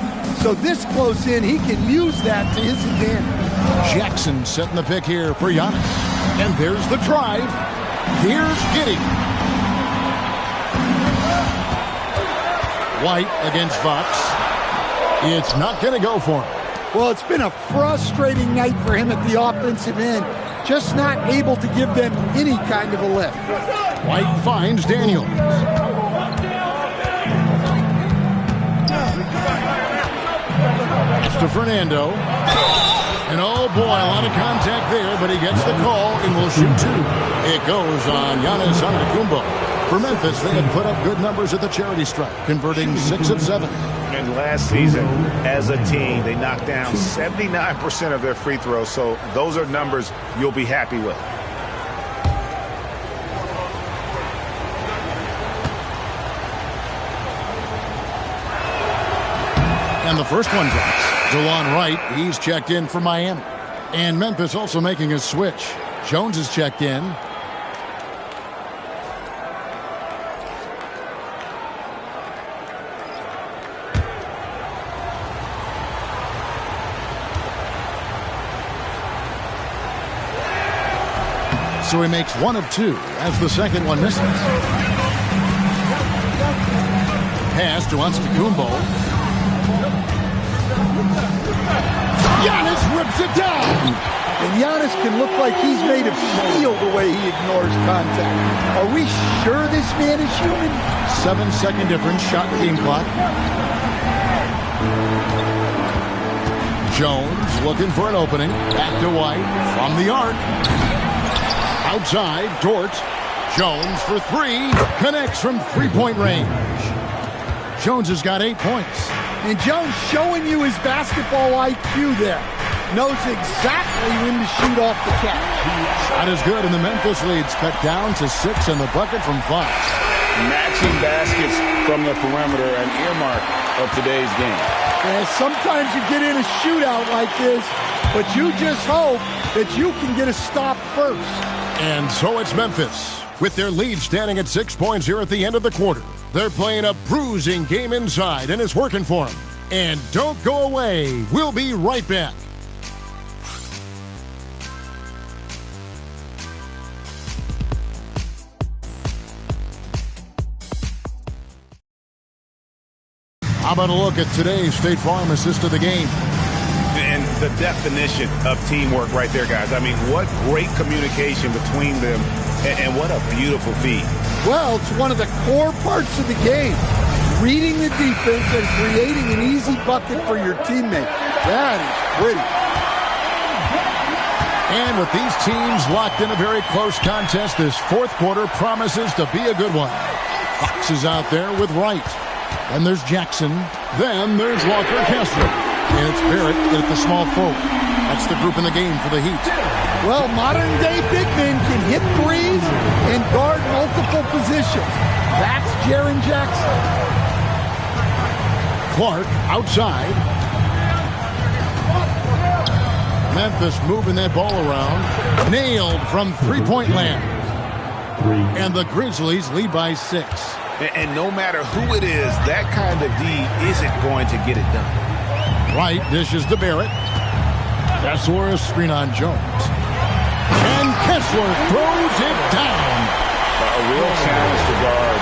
so this close in, he can use that to his advantage. Jackson setting the pick here for Giannis. And there's the drive. Here's Giddey. White against Fox. It's not going to go for him. Well, it's been a frustrating night for him at the offensive end. Just not able to give them any kind of a lift. White finds Daniels. to Fernando. And oh boy, a lot of contact there, but he gets the call and will shoot two. It goes on Giannis Antetokounmpo. For Memphis, they had put up good numbers at the charity stripe, converting 6 of 7. And last season, as a team, they knocked down 79% of their free throws, so those are numbers you'll be happy with. And the first one drops. DeLon Wright, he's checked in for Miami. And Memphis also making a switch. Jones is checked in. So he makes 1 of 2 as the second one misses. Pass to Antetokounmpo. Giannis rips it down. And Giannis can look like he's made of steel the way he ignores contact. Are we sure this man is human? 7-second difference, shot game clock. Jones looking for an opening. Back to White from the arc. Outside, Dort. Jones for 3. Connects from three-point range. Jones has got 8 points. And Jones showing you his basketball IQ there. Knows exactly when to shoot off the catch. Shot is good, and the Memphis lead's cut down to 6 and the bucket from Fox. Matching baskets from the perimeter, an earmark of today's game. And sometimes you get in a shootout like this, but you just hope that you can get a stop first. And so it's Memphis, with their lead standing at 6 points here at the end of the quarter. They're playing a bruising game inside, and it's working for them. And don't go away. We'll be right back. How about a look at today's State Farm assist of the game? And the definition of teamwork right there, guys. I mean, what great communication between them, and what a beautiful feed. Well, it's one of the core parts of the game. Reading the defense and creating an easy bucket for your teammate. That is pretty. And with these teams locked in a very close contest, this fourth quarter promises to be a good one. Fox is out there with Wright. Then there's Jackson. Then there's Walker Kessler. And it's Barrett at the small forward. That's the group in the game for the Heat. Well, modern-day big men can hit threes and guard multiple positions. That's Jaren Jackson. Clark outside. Memphis moving that ball around. Nailed from three-point land. And the Grizzlies lead by 6. And no matter who it is, that kind of D isn't going to get it done. Wright dishes to Barrett. Kessler a screen on Jones. And Kessler throws it down. A real challenge to guard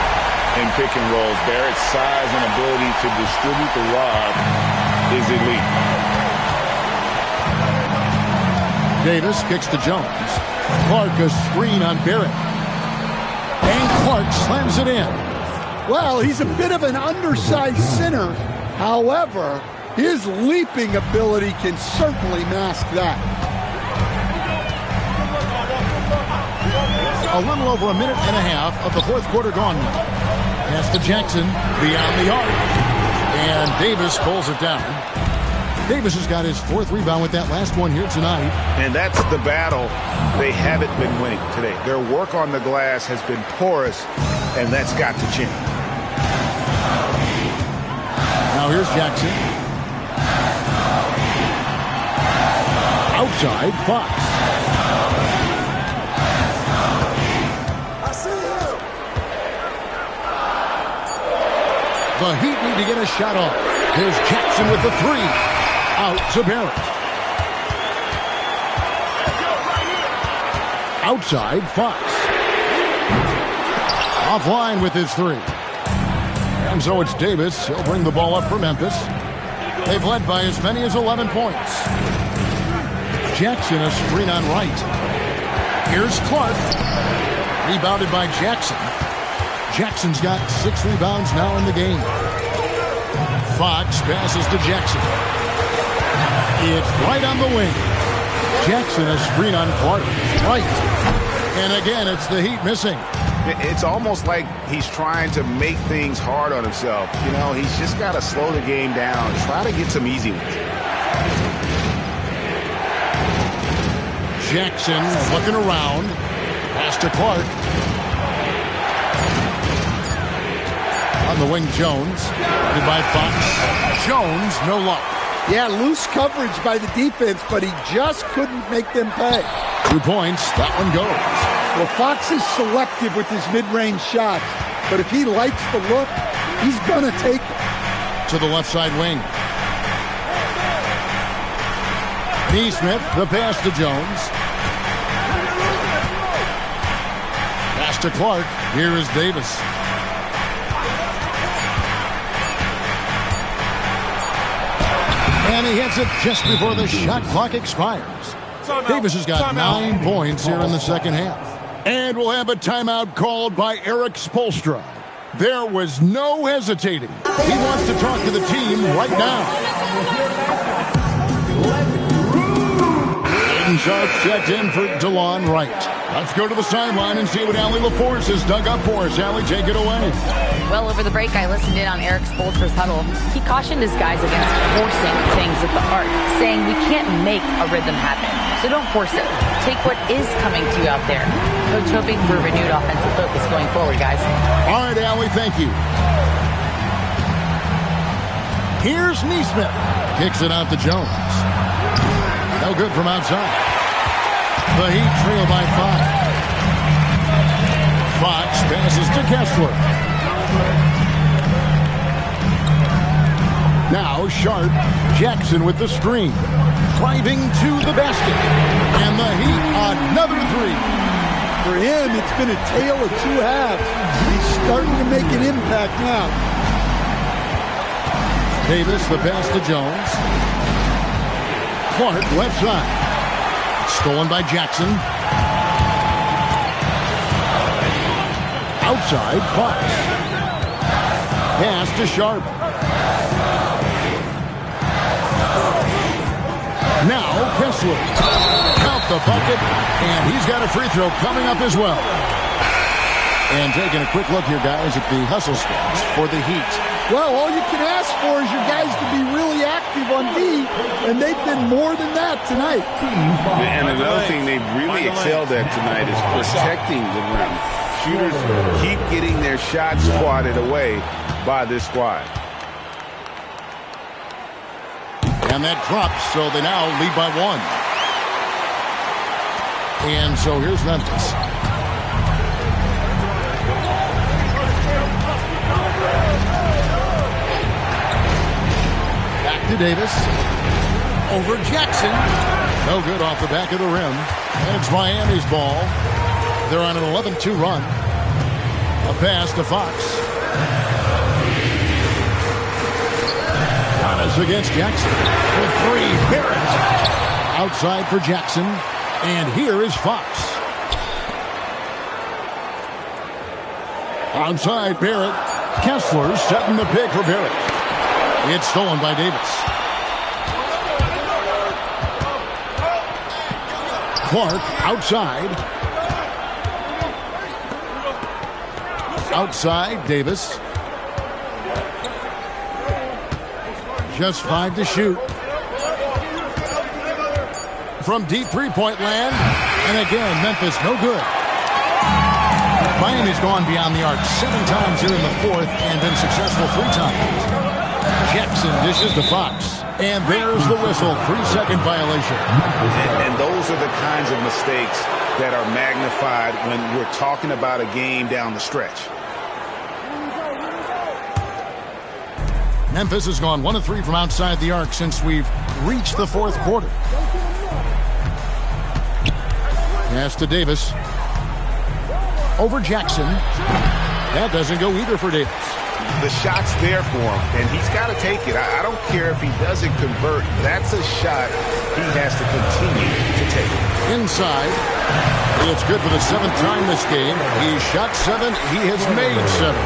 in pick and rolls. Barrett's size and ability to distribute the rock is elite. Davis kicks to Jones. Clark a screen on Barrett. And Clark slams it in. Well, he's a bit of an undersized center. However, his leaping ability can certainly mask that. A little over a minute and a half of the fourth quarter gone now. Pass to Jackson beyond the arc. And Davis pulls it down. Davis has got his 4th rebound with that last one here tonight. And that's the battle they haven't been winning today. Their work on the glass has been porous, and that's got to change. Now here's Jackson. Outside, Fox. The Heat need to get a shot off. Here's Jackson with the 3. Out to Barrett. Outside, Fox. Offline with his 3. And so it's Davis. He'll bring the ball up for Memphis. They've led by as many as 11 points. Jackson a screen on Wright. Here's Clark. Rebounded by Jackson. Jackson's got 6 rebounds now in the game. Fox passes to Jackson. It's right on the wing. Jackson, a screen on Clark. Right. And again, it's the Heat missing. It's almost like he's trying to make things hard on himself. You know, he's just got to slow the game down. Try to get some easy ones. Jackson looking around. Pass to Clark. On the wing, Jones. Guarded by Fox. Jones, no luck. Yeah, loose coverage by the defense, but he just couldn't make them pay. 2 points. That one goes. Well, Fox is selective with his mid-range shots, but if he likes the look, he's going to take it. To the left side wing. Neesmith, the pass to Jones. Pass to Clark. Here is Davis. And he hits it just before the shot clock expires. Davis has got 9 points here in the second half. And we'll have a timeout called by Eric Spoelstra. There was no hesitating. He wants to talk to the team right now. Aiden Sharp's checked in for DeLon Wright. Let's go to the sideline and see what Allie LaForce has dug up for us. Allie, take it away. Well, over the break, I listened in on Eric Spoelstra's huddle. He cautioned his guys against forcing things at the arc, saying we can't make a rhythm happen. So don't force it. Take what is coming to you out there. Coach hoping for a renewed offensive focus going forward, guys. All right, Allie, thank you. Here's Neesmith. Kicks it out to Jones. No good from outside. The Heat trail by 5. Fox passes to Kessler. Now Sharp. Jackson with the screen. Driving to the basket. And the Heat, another 3. For him, it's been a tale of 2 halves. He's starting to make an impact now. Davis, the pass to Jones. Clark, left side. Stolen by Jackson. Outside, Fox. Pass to Sharp. Now Kessler. Count the bucket, and he's got a free throw coming up as well. And taking a quick look here, guys, at the hustle stats for the Heat. Well, all you can ask for is your guys to be really active on D, and they've been more than that tonight. And another thing they've really excelled at tonight is protecting the rim. Shooters keep getting their shots swatted away by this squad. And that drops, so they now lead by 1. And so here's Memphis. Back to Davis. Over Jackson. No good off the back of the rim. And it's Miami's ball. They're on an 11-2 run. A pass to Fox. Giannis against Jackson. For 3, Barrett. Outside for Jackson. And here is Fox. Outside, Barrett. Kessler setting the pick for Barrett. It's stolen by Davis. Clark outside. Outside, Davis. Just 5 to shoot. From deep three-point land. And again, Memphis no good. Miami's gone beyond the arc 7 times here in the 4th and been successful 3 times. Jackson dishes to Fox. And there's the whistle. 3-second violation. And those are the kinds of mistakes that are magnified when we're talking about a game down the stretch. Memphis has gone 1 of 3 from outside the arc since we've reached the 4th quarter. Pass to Davis. Over Jackson. That doesn't go either for Davis. The shot's there for him, and he's got to take it. I don't care if he doesn't convert. That's a shot he has to continue to take. Inside. It's good for the 7th time this game. He shot 7. He has made 7.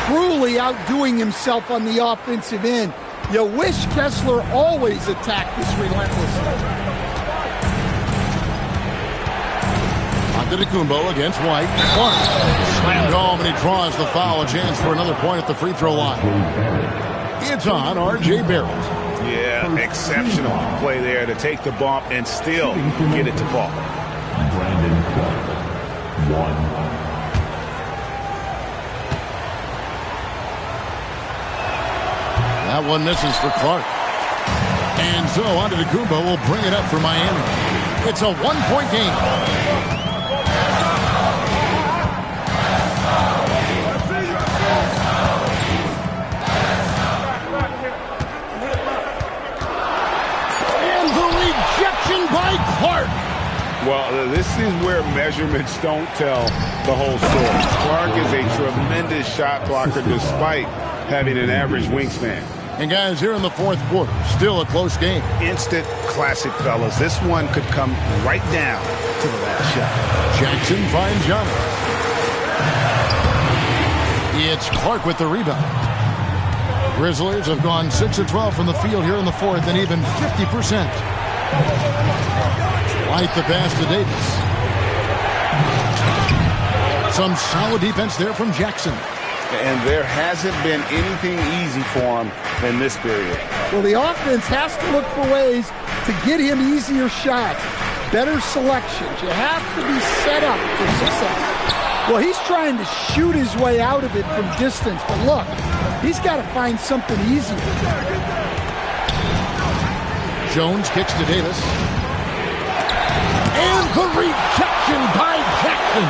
Truly outdoing himself on the offensive end. You wish Kessler always attacked this relentlessly. Antetokounmpo against White. Clark slammed home, and he draws the foul. A chance for another point at the free throw line. It's on R.J. Barrett. Yeah, exceptional play there to take the bump and still get it to fall. Brandon Clark, 1. That one misses for Clark. And so Antetokounmpo will bring it up for Miami. It's a one-point game. And the rejection by Clark. Well, this is where measurements don't tell the whole story. Clark is a tremendous shot blocker despite having an average wingspan. And guys, here in the fourth quarter, still a close game. Instant classic, fellas. This one could come right down to the last shot. Jackson finds Giannis. It's Clark with the rebound. Grizzlies have gone 6 of 12 from the field here in the fourth, and even 50%. Light the pass to Davis. Some solid defense there from Jackson. And there hasn't been anything easy for him in this period. Well, the offense has to look for ways to get him easier shots, better selections. You have to be set up for success. Well, he's trying to shoot his way out of it from distance, but look, he's got to find something easier. Jones kicks to Davis. And the rejection by Jackson.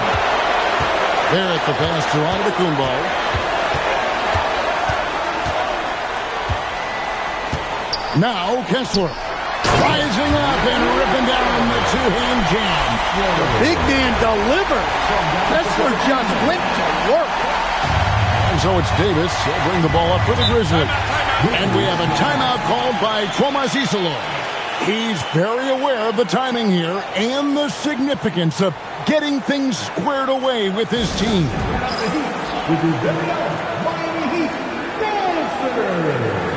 There at the pass to Antetokounmpo. Now Kessler rising up and ripping down the two-hand jam. The big man delivered. Kessler just went to work. And so it's Davis. He'll bring the ball up for the Grizzlies. And we have a timeout called by Thomas Isolo. He's very aware of the timing here and the significance of getting things squared away with his team. Miami Heat, Dancer.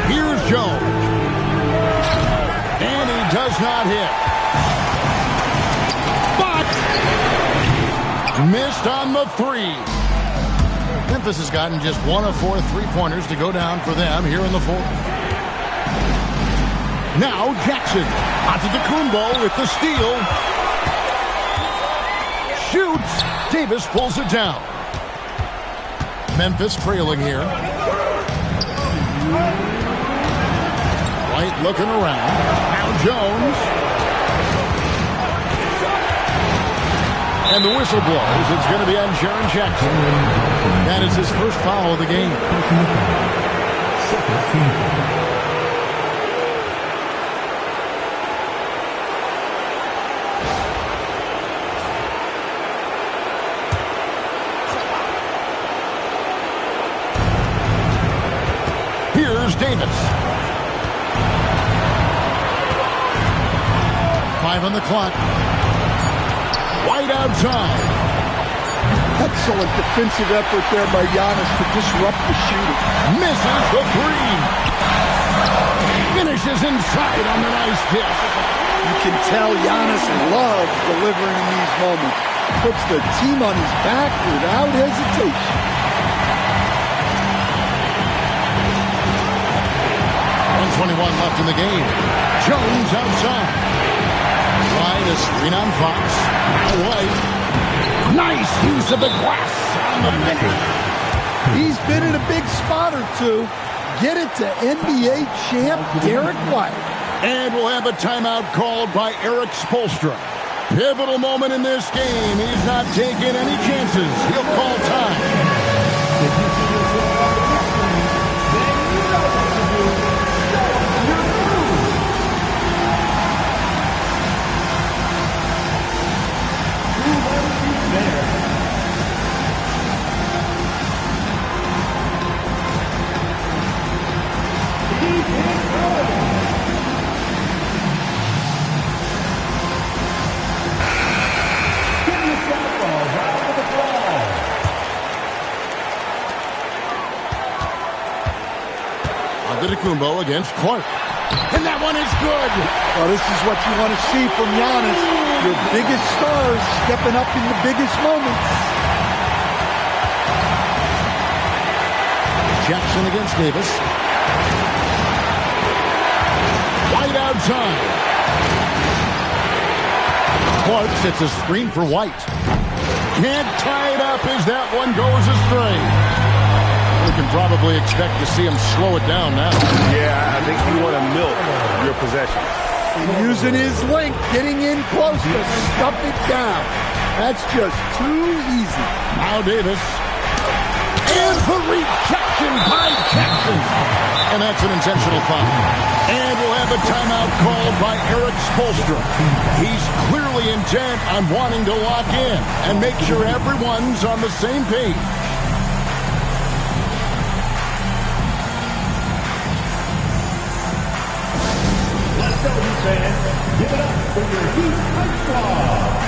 Here's Jones. And he does not hit. But missed on the three. Memphis has gotten just 1 of 4 three-pointers to go down for them here in the fourth. Now Jackson. Antetokounmpo with the steal. Shoots. Davis pulls it down. Memphis trailing here. White looking around. Now Jones. And the whistle blows. It's going to be on Jaren Jackson. That is his first foul of the game. Here's Davis. 5 on the clock. White outside. Excellent defensive effort there by Giannis to disrupt the shooting. Misses the three. Finishes inside on the nice dish. You can tell Giannis loves delivering in these moments. Puts the team on his back without hesitation. 1:21 left in the game. Jones outside. White a screen on Fox. Now White. Nice use of the glass on the finish. He's been in a big spot or two. Get it to NBA champ Derek White. And we'll have a timeout called by Eric Spoelstra. Pivotal moment in this game. He's not taking any chances. He'll call time. Antetokounmpo against Clark. And that one is good. Well, this is what you want to see from Giannis. Your biggest stars stepping up in the biggest moments. Jackson against Davis. White outside. Clark sets a screen for White. Can't tie it up as that one goes astray. We can probably expect to see him slow it down now. Yeah, I think you want to milk your possession. Using his length, getting in close to stuff it down. That's just too easy. Now Davis. And the rejection by Jackson. And that's an intentional foul. And we'll have a timeout called by Eric Spoelstra. He's clearly intent on wanting to lock in and make sure everyone's on the same page. Let's go, Heat fans. Give it up for your Heat Hype Squad.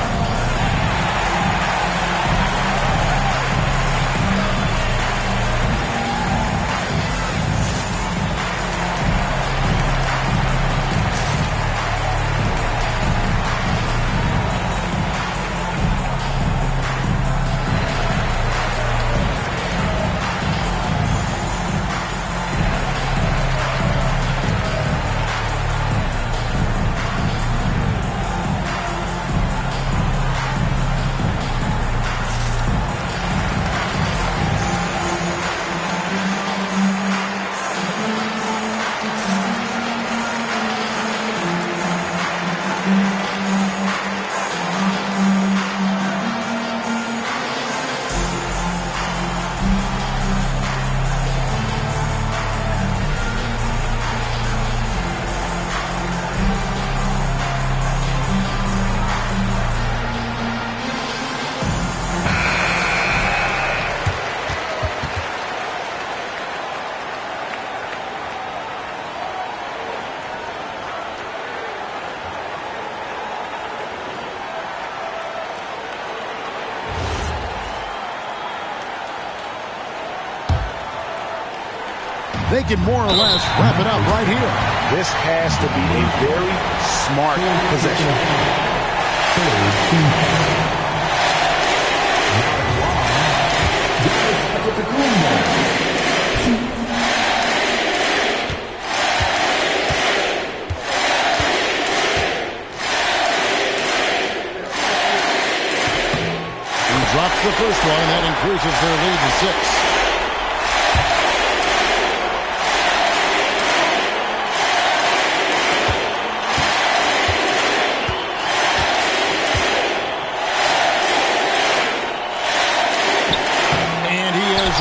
They can more or less wrap it up right here. This has to be a very smart possession. He drops the first one, and that increases their lead to 6.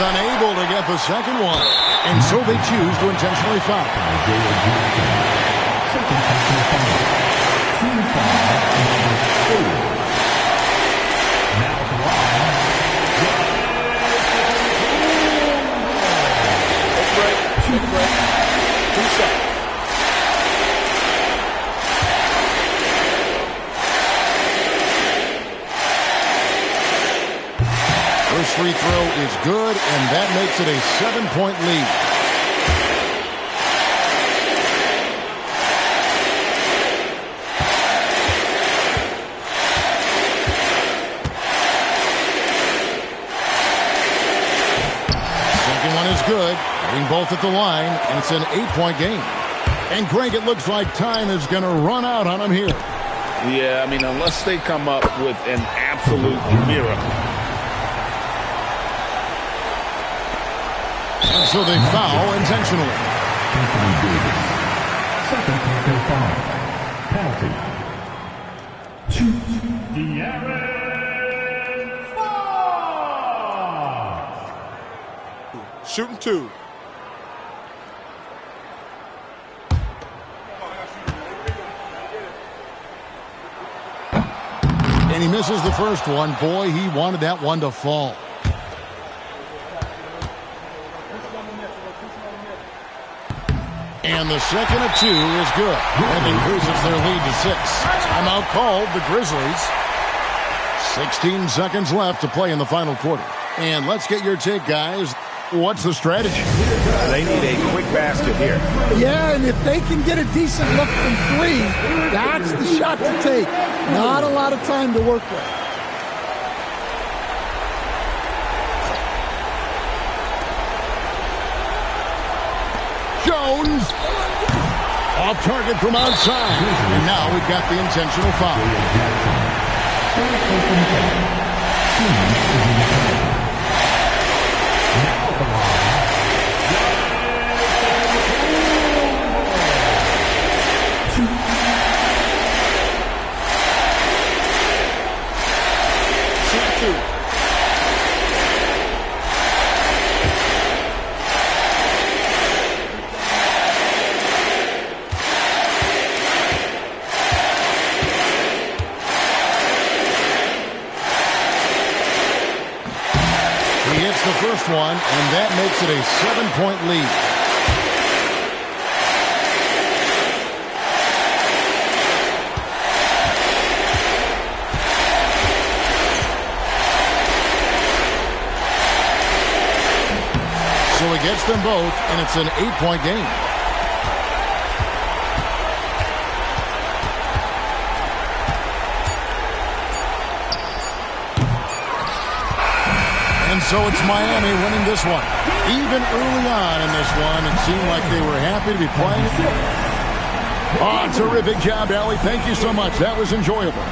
Unable to get the second one, and so they choose to intentionally foul. First free throw is good, and that makes it a 7-point lead. Second one is good, hitting both at the line, and it's an 8-point game. And Greg, it looks like time is going to run out on them here. Yeah, I mean, unless they come up with an absolute miracle. And so they foul intentionally. Second technical foul. Penalty. De'Aaron Fox. Shooting 2. And he misses the first one. Boy, he wanted that one to fall. And the second of 2 is good. That increases their lead to 6. Timeout called, the Grizzlies. 16 seconds left to play in the final quarter. And let's get your take, guys. What's the strategy? They need a quick basket here. Yeah, and if they can get a decent look from three, that's the shot to take. Not a lot of time to work with. Jones. Off target from outside. And now we've got the intentional foul. The first one, and that makes it a 7-point lead. So he gets them both, and it's an 8-point game. And so it's Miami winning this one. Even early on in this one, it seemed like they were happy to be playing it. Oh, terrific job, Allie. Thank you so much. That was enjoyable.